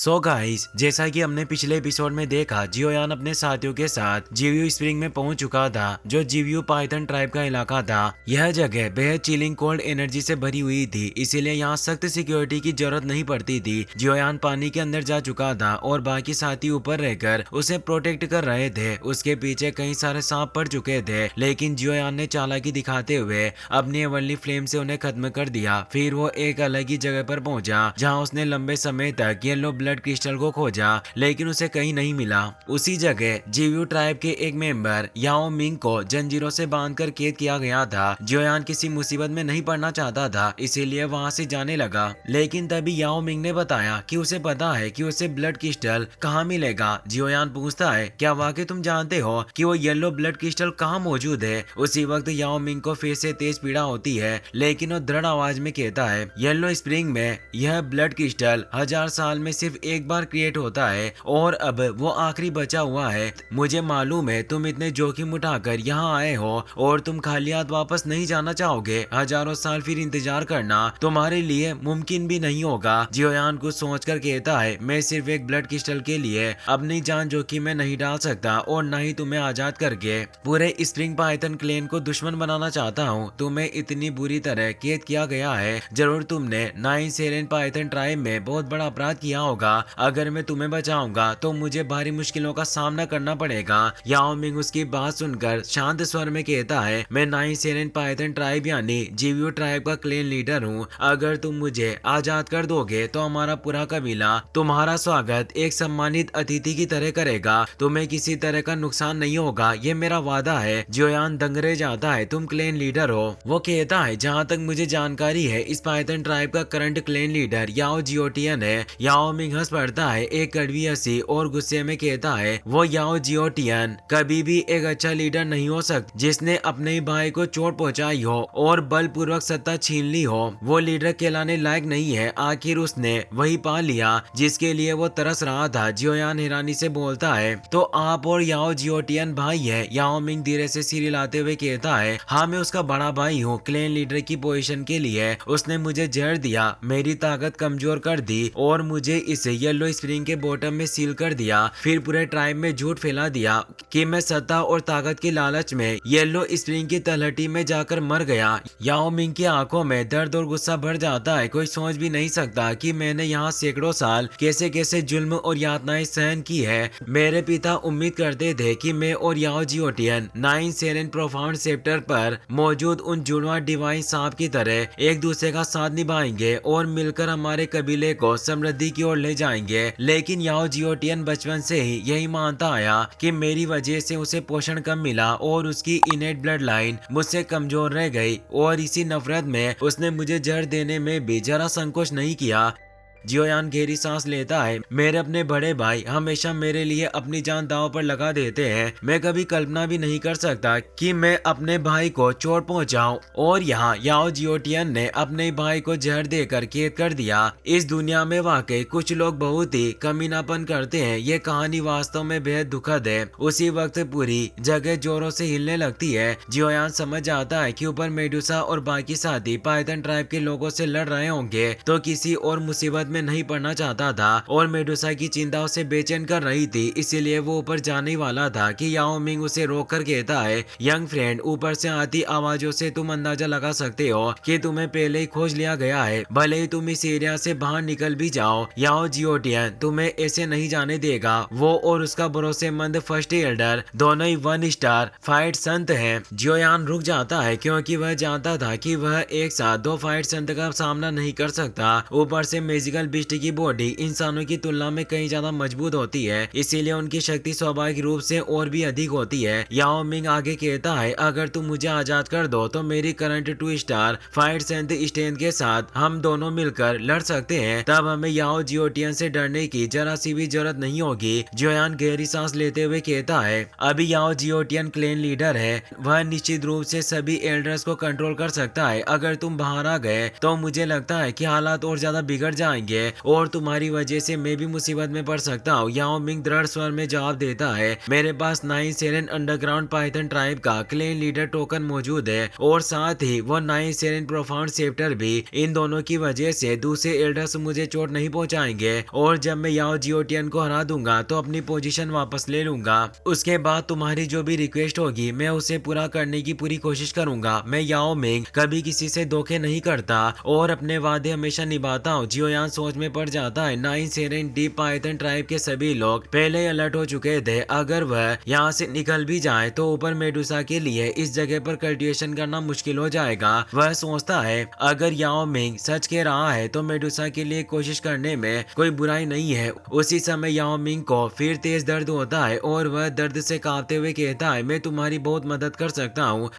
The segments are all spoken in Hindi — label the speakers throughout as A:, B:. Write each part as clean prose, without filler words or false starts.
A: सो गाइस, जैसा कि हमने पिछले एपिसोड में देखा, जियोयान अपने साथियों के साथ जीवीयू स्प्रिंग में पहुंच चुका था, जो जीवीयू पाइथन ट्राइब का इलाका था। यह जगह बेहद चिलिंग कोल्ड एनर्जी से भरी हुई थी, इसीलिए यहाँ सख्त सिक्योरिटी की जरूरत नहीं पड़ती थी। जियोयान पानी के अंदर जा चुका था और बाकी साथी ऊपर रहकर उसे प्रोटेक्ट कर रहे थे। उसके पीछे कई सारे सांप पड़ चुके थे, लेकिन जियोयान ने चालाकी दिखाते हुए अपनी एवरली फ्लेम से उन्हें खत्म कर दिया। फिर वो एक अलग ही जगह पर पहुंचा, जहाँ उसने लंबे समय तक येलो ब्लड क्रिस्टल को खोजा, लेकिन उसे कहीं नहीं मिला। उसी जगह जीव्यू ट्राइब के एक मेंबर याओ मिंग को जंजीरों से बांधकर कैद किया गया था। जियोयान किसी मुसीबत में नहीं पड़ना चाहता था, इसीलिए वहां से जाने लगा। लेकिन तभी याओ मिंग ने बताया कि उसे पता है कि उसे ब्लड क्रिस्टल कहाँ मिलेगा। जियोयान पूछता है, क्या वाकई तुम जानते हो कि वो येलो ब्लड क्रिस्टल कहाँ मौजूद है? उसी वक्त याओ मिंग को फिर से तेज पीड़ा होती है, लेकिन वो दृढ़ आवाज में कहता है, येलो स्प्रिंग में यह ब्लड क्रिस्टल 1000 साल में सिर्फ एक बार क्रिएट होता है और अब वो आखिरी बचा हुआ है। मुझे मालूम है तुम इतने जोखिम उठाकर यहाँ आए हो और तुम खाली हाथ वापस नहीं जाना चाहोगे। हजारों साल फिर इंतजार करना तुम्हारे लिए मुमकिन भी नहीं होगा। जियोयान कुछ सोचकर कहता है, मैं सिर्फ एक ब्लड क्रिस्टल के लिए अपनी जान जोखिम में नहीं डाल सकता और न ही तुम्हें आजाद करके पूरे स्प्रिंग पाइथन क्लेन को दुश्मन बनाना चाहता हूँ। तुम्हें इतनी बुरी तरह कैद किया गया है, जरूर तुमने नाइन सेरेन पाइथन ट्राइब में बहुत बड़ा अपराध किया होगा। अगर मैं तुम्हें बचाऊंगा तो मुझे भारी मुश्किलों का सामना करना पड़ेगा। याओ मिंग उसकी बात सुनकर शांत स्वर में कहता है, मैं नाइन सेरेन पाइथन ट्राइब यानी जीवीयू ट्राइब का क्लेन लीडर हूँ। अगर तुम मुझे आजाद कर दोगे तो हमारा पूरा कबीला तुम्हारा स्वागत एक सम्मानित अतिथि की तरह करेगा। तुम्हें किसी तरह का नुकसान नहीं होगा, ये मेरा वादा है। जियोयान दंग रह जाता है, तुम क्लेन लीडर हो? वो कहता है, जहाँ तक मुझे जानकारी है इस पाइथन ट्राइब का करंट क्लेन लीडर याओ जियोटियन है। याओ मिंग हंस पड़ता है, एक कड़वी हंसी, और गुस्से में कहता है, वो याओ जियोटियन कभी भी एक अच्छा लीडर नहीं हो सकता जिसने अपने ही भाई को चोट पहुंचाई हो और बलपूर्वक सत्ता छीन ली हो। वो लीडर कहलाने लायक नहीं है। आखिर उसने वही पा लिया जिसके लिए वो तरस रहा था। जियोयान हैरानी से बोलता है, तो आप और याओ जियोटियन भाई है? याओ मिंग धीरे से सिर हिलाते हुए कहता है, हाँ मैं उसका बड़ा भाई हूँ। क्लेन लीडर की पोजीशन के लिए उसने मुझे जहर दिया, मेरी ताकत कमजोर कर दी और मुझे इस येलो स्प्रिंग के बॉटम में सील कर दिया। फिर पूरे ट्राइब में झूठ फैला दिया कि मैं सत्ता और ताकत की लालच में येलो स्प्रिंग की तलहटी में जाकर मर गया। याओ मिंग की आंखों में दर्द और गुस्सा भर जाता है। कोई सोच भी नहीं सकता कि मैंने यहाँ सैकड़ों साल कैसे कैसे जुल्म और यातनाएं सहन की है। मेरे पिता उम्मीद करते थे कि मैं और याओ जियोटियन नाइन सेरेन प्रोफाउंड सेप्टर पर मौजूद उन जुड़वा डिवाइन सांप की तरह एक दूसरे का साथ निभाएंगे और मिलकर हमारे कबीले को समृद्धि की ओर ले जाएंगे। लेकिन याओ जियोटियन बचपन से ही यही मानता आया कि मेरी वजह से उसे पोषण कम मिला और उसकी इनेट ब्लड लाइन मुझसे कमजोर रह गई, और इसी नफरत में उसने मुझे जहर देने में भी जरा संकोच नहीं किया। जियोयान गहरी सांस लेता है, मेरे अपने बड़े भाई हमेशा मेरे लिए अपनी जान दांव पर लगा देते हैं। मैं कभी कल्पना भी नहीं कर सकता कि मैं अपने भाई को चोट पहुंचाऊं, और यहाँ याओ जियोटियन ने अपने भाई को जहर देकर कैद कर दिया। इस दुनिया में वाकई कुछ लोग बहुत ही कमीनापन करते हैं। ये कहानी वास्तव में बेहद दुखद है। उसी वक्त पूरी जगह जोरों से हिलने लगती है। जियोयान समझ आता है कि ऊपर मेडुसा और बाकी साथी पाइथन ट्राइब के लोगों से लड़ रहे होंगे, तो किसी और मुसीबत में नहीं पड़ना चाहता था, और मेडुसा की चिंता उसे बेचैन कर रही थी। इसीलिए वो ऊपर जाने वाला था कि याओ मिंग उसे रोककर कहता है, यंग फ्रेंड, ऊपर से आती आवाजों से तुम अंदाजा लगा सकते हो कि तुम्हें पहले ही खोज लिया गया है। भले ही तुम इस एरिया से बाहर निकल भी जाओ, याओ जियोटियन तुम्हें ऐसे नहीं जाने देगा। वो और उसका भरोसेमंद फर्स्ट एल्डर दोनों ही 1 स्टार फाइट संत हैं। जियोयान रुक जाता है क्योंकि वह जानता था कि वह एक साथ 2 फाइट संत का सामना नहीं कर सकता। ऊपर से मैजिकल बिस्ट की बॉडी इंसानों की तुलना में कहीं ज्यादा मजबूत होती है, इसीलिए उनकी शक्ति स्वाभाविक रूप से और भी अधिक होती है। याओ मिंग आगे कहता है, अगर तुम मुझे आजाद कर दो तो मेरी करंट 2 स्टार फाइट स्ट्रेंथ के साथ हम दोनों मिलकर लड़ सकते हैं। तब हमें याओ जियोटियन से डरने की जरा सी भी जरूरत नहीं होगी। जियोयान गहरी सांस लेते हुए कहता है, अभी याओ जियोटियन क्लेन लीडर है, वह निश्चित रूप से सभी एल्डर्स को कंट्रोल कर सकता है। अगर तुम बाहर आ गए तो मुझे लगता है कि हालात और ज्यादा बिगड़ जाएंगे। जाएंगे और तुम्हारी वजह से मैं भी मुसीबत में पड़ सकता हूँ। याओ मिंग दृढ़ स्वर में जवाब देता है, मेरे पास 9 सेरेन अंडरग्राउंड पाइथन ट्राइब का क्लेन लीडर टोकन मौजूद है और साथ ही वो 9 सेरेन प्रोफाउंड सेप्टर भी। इन दोनों की वजह से दूसरे एल्डर्स मुझे चोट नहीं पहुंचाएंगे और जब मैं याओ जियोटियन को हरा दूंगा तो अपनी पोजीशन वापस ले लूंगा। उसके बाद तुम्हारी जो भी रिक्वेस्ट होगी मैं उसे पूरा करने की पूरी कोशिश करूंगा। मैं याओ मिंग कभी किसी से धोखे नहीं करता और अपने वादे हमेशा निभाता हूँ। जियोयान सोच में पड़ जाता है। 9 सेरेन डीप पाइथन ट्राइब के सभी लोग पहले अलर्ट हो चुके थे। अगर वह यहाँ से निकल भी जाए तो ऊपर मेडुसा के लिए इस जगह पर कल्टिवेशन करना मुश्किल हो जाएगा। वह सोचता है अगर याओ मिंग सच कह रहा है तो मेडुसा के लिए कोशिश करने में कोई बुराई नहीं है। उसी समय याओ मिंग को फिर तेज दर्द होता है और वह दर्द से कांपते हुए कहता है, मैं तुम्हारी बहुत मदद कर सकता हूँ।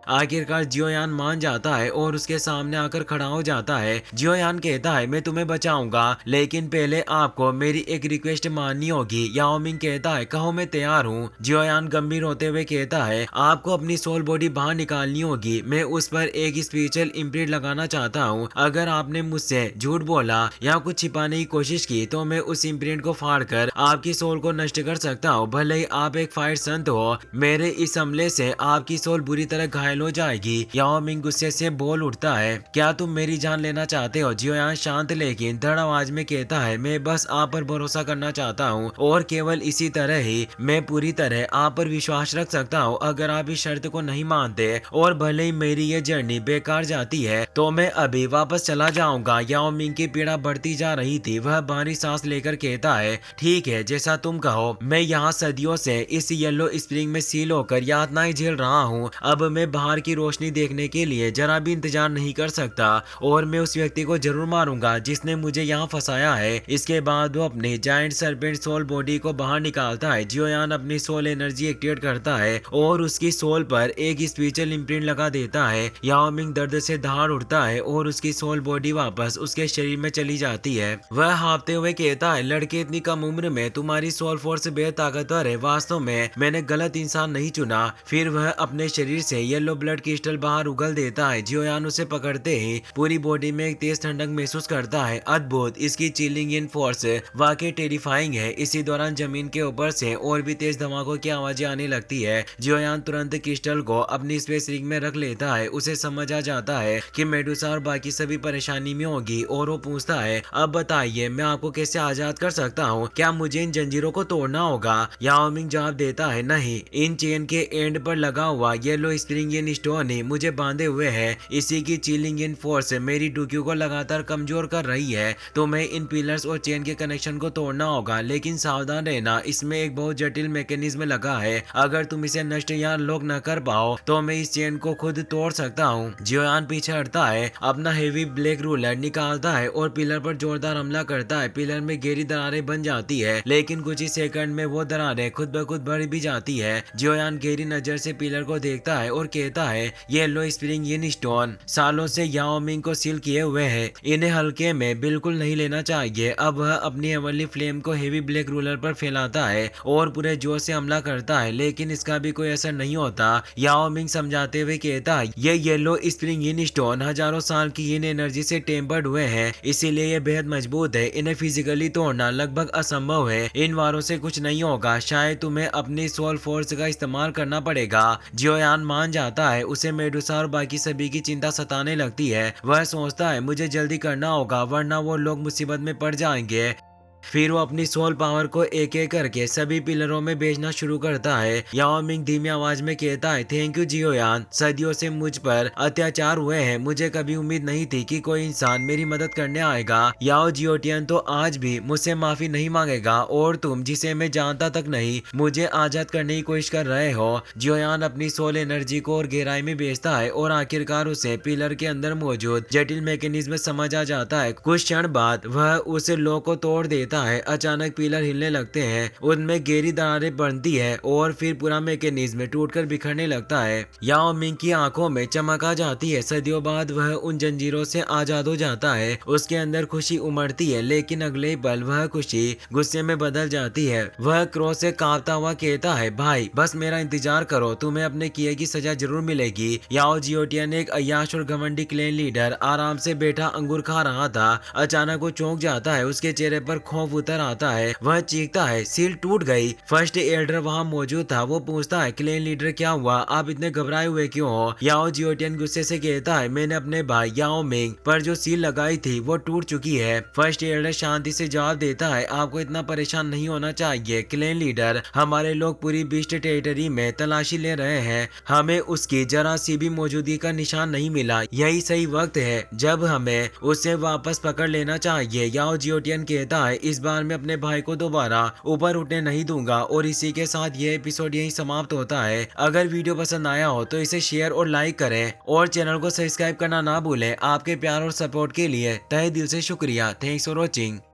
A: आखिरकार जियोयान मान जाता है और उसके सामने आकर खड़ा हो जाता है। जियोयान कहता है, मैं तुम्हें बचाऊंगा लेकिन पहले आपको मेरी एक रिक्वेस्ट माननी होगी। याओ मिंग कहता है, कहो मैं तैयार हूँ। जियोयान गंभीर होते हुए कहता है, आपको अपनी सोल बॉडी बाहर निकालनी होगी। मैं उस पर एक स्पिरिचुअल इम्प्रिंट लगाना चाहता हूँ। अगर आपने मुझसे झूठ बोला या कुछ छिपाने की कोशिश की तो मैं उस इम्प्रिंट को फाड़ कर आपकी सोल को नष्ट कर सकता हूँ। भले ही आप एक फायर संत हो, मेरे इस हमले से आपकी सोल बुरी तरह घायल हो जाएगी। याओ मिंग गुस्से से बोल उठता है, क्या तुम मेरी जान लेना चाहते हो? जियोयान शांत लेकिन दृढ़ आवाज में कहता है, मैं बस आप पर भरोसा करना चाहता हूँ और केवल इसी तरह ही मैं पूरी तरह आप पर विश्वास रख सकता हूँ। अगर आप इस शर्त को नहीं मानते और भले ही मेरी ये जर्नी बेकार जाती है तो मैं अभी वापस चला जाऊंगा। याओ मिंग की पीड़ा बढ़ती जा रही थी। वह भारी सांस लेकर कहता है, ठीक है, जैसा तुम कहो। मैं यहाँ सदियों से इस येलो स्प्रिंग में सील होकर यातनाएं झेल रहा हूँ। अब मैं बाहर की रोशनी देखने के लिए जरा भी इंतजार नहीं कर सकता और मैं उस व्यक्ति को जरूर मारूंगा जिसने मुझे यहाँ फंसाया है। इसके बाद वो अपने जायंट सर्पेंट सोल बॉडी को बाहर निकालता है। जियोयान अपनी सोल एनर्जी एक्टिवेट करता है और उसकी सोल पर एक स्पिरिचुअल इम्प्रिंट लगा देता है। याओ मिंग दर्द से दहाड़ उठता है और उसकी सोल बॉडी वापस उसके शरीर में चली जाती है। वह हाँफते हुए कहता है, लड़के इतनी कम उम्र में तुम्हारी सोल फोर्स बेहद ताकतवर है। वास्तव में मैंने गलत इंसान नहीं चुना। फिर वह अपने शरीर से येलो ब्लड क्रिस्टल बाहर उगल देता है। जियोयान उसे पकड़ते ही पूरी बॉडी में एक तेज ठंडक महसूस करता है। अद्भुत, इसकी चिलिंग इन फोर्स वाकई टेरिफाइंग है। इसी दौरान जमीन के ऊपर से और भी तेज धमाकों की आवाजें आने लगती है। जियोयान तुरंत क्रिस्टल को अपनी स्पेस रिंग में रख लेता है। उसे समझ आ जाता है कि मेडुसा और बाकी सभी परेशानी में होगी और वो पूछता है, अब बताइए मैं आपको कैसे आजाद कर सकता हूँ? क्या मुझे इन जंजीरों को तोड़ना होगा? याओ मिंग जवाब देता है, नहीं, इन चेन के एंड पर लगा हुआ येलो स्प्रिंग इन स्टोन ही मुझे बांधे हुए है। इसी की चिलिंग इन फोर्स मेरी डुक्यू को लगातार कमजोर कर रही है। तुम्हें इन पिलर्स और चेन के कनेक्शन को तोड़ना होगा, लेकिन सावधान रहना, इसमें एक बहुत जटिल मैकेनिज्म लगा है। अगर तुम इसे नष्ट या लॉक न कर पाओ तो मैं इस चेन को खुद तोड़ सकता हूँ। जियोयान पीछे हटता है, अपना हेवी ब्लैक रूलर निकालता है और पिलर पर जोरदार हमला करता है। पिलर में गहरी दरारें बन जाती है लेकिन कुछ ही सेकंड में वो दरारें खुद ब खुद बढ़ भी जाती है। जियोयान गहरी नजर से पिलर को देखता है और कहता है, येलो स्प्रिंग इन स्टोन सालों से याओ मिंग को सील किए हुए है, इन्हें हल्के में बिल्कुल नहीं लेना चाहिए। अब वह अपनी हेवनली फ्लेम को हेवी ब्लैक रूलर पर फैलाता है और पूरे जोर से हमला करता है लेकिन इसका भी कोई असर नहीं होता। याओ मिंग समझाते हुए कहता है, ये येलो स्प्रिंग इन स्टोन हजारों साल की इन एनर्जी से टेम्पर्ड हुए हैं, इसीलिए ये बेहद मजबूत है। इन्हें फिजिकली तोड़ना लगभग असंभव है। इन वारों से कुछ नहीं होगा, शायद तुम्हें अपनी सोल फोर्स का इस्तेमाल करना पड़ेगा। जियोयान मान जाता है। उसे मेडुसा और बाकी सभी की चिंता सताने लगती है। वह सोचता है, मुझे जल्दी करना होगा वरना वो लोग मुसीबत में पड़ जाएंगे। फिर वो अपनी सोल पावर को एक एक करके सभी पिलरों में भेजना शुरू करता है। याओ मिंग धीमी आवाज में कहता है, थैंक यू जियोयान, सदियों से मुझ पर अत्याचार हुए हैं। मुझे कभी उम्मीद नहीं थी कि कोई इंसान मेरी मदद करने आएगा। याओ जियोटियन तो आज भी मुझसे माफी नहीं मांगेगा और तुम, जिसे मैं जानता तक नहीं, मुझे आजाद करने की कोशिश कर रहे हो। जियोयान अपनी सोल एनर्जी को और गहराई में भेजता है और आखिरकार उसे पिलर के अंदर मौजूद जटिल मैकेनिज्म समझ आ जाता है। कुछ क्षण बाद वह उस लॉक को तोड़ देता देता है। अचानक पिलर हिलने लगते हैं, उनमें गहरी दरारें बनती है और फिर पूरा मैकेनिज्म टूटकर बिखरने लगता है। याओ मिंग की आंखों में चमक आ जाती है। सदियों बाद वह उन जंजीरों से आजाद हो जाता है। उसके अंदर खुशी उमड़ती है, लेकिन अगले ही पल वह खुशी गुस्से में बदल जाती है। वह क्रोध से कांपता हुआ कहता है, भाई बस मेरा इंतजार करो, तुम्हें अपने किए की सजा जरूर मिलेगी। याओ जियोटियन एक अय्याश और घमंडी क्लेन लीडर आराम से बैठा अंगूर खा रहा था। अचानक वो चौंक जाता है, उसके चेहरे पर खौफ उतर आता है। वह चीखता है, सील टूट गई। फर्स्ट एल्डर वहां मौजूद था। वो पूछता है, क्लेन लीडर क्या हुआ, आप इतने घबराए हुए क्यों हो? याओ जियोटियन गुस्से से कहता है, मैंने अपने भाई याओ मिंग पर जो सील लगाई थी वो टूट चुकी है। फर्स्ट एल्डर शांति से जवाब देता है, आपको इतना परेशान नहीं होना चाहिए क्लेन लीडर, हमारे लोग पूरी बीस्ट टेरिटरी में तलाशी ले रहे हैं, हमें उसकी जरा सी भी मौजूदगी का निशान नहीं मिला। यही सही वक्त है जब हमें उसे वापस पकड़ लेना चाहिए। याओ जियोटियन कहता है, इस बार मैं अपने भाई को दोबारा ऊपर उठने नहीं दूंगा। और इसी के साथ ये एपिसोड यही समाप्त होता है। अगर वीडियो पसंद आया हो तो इसे शेयर और लाइक करें और चैनल को सब्सक्राइब करना ना भूलें। आपके प्यार और सपोर्ट के लिए तहे दिल से शुक्रिया। Thanks for watching.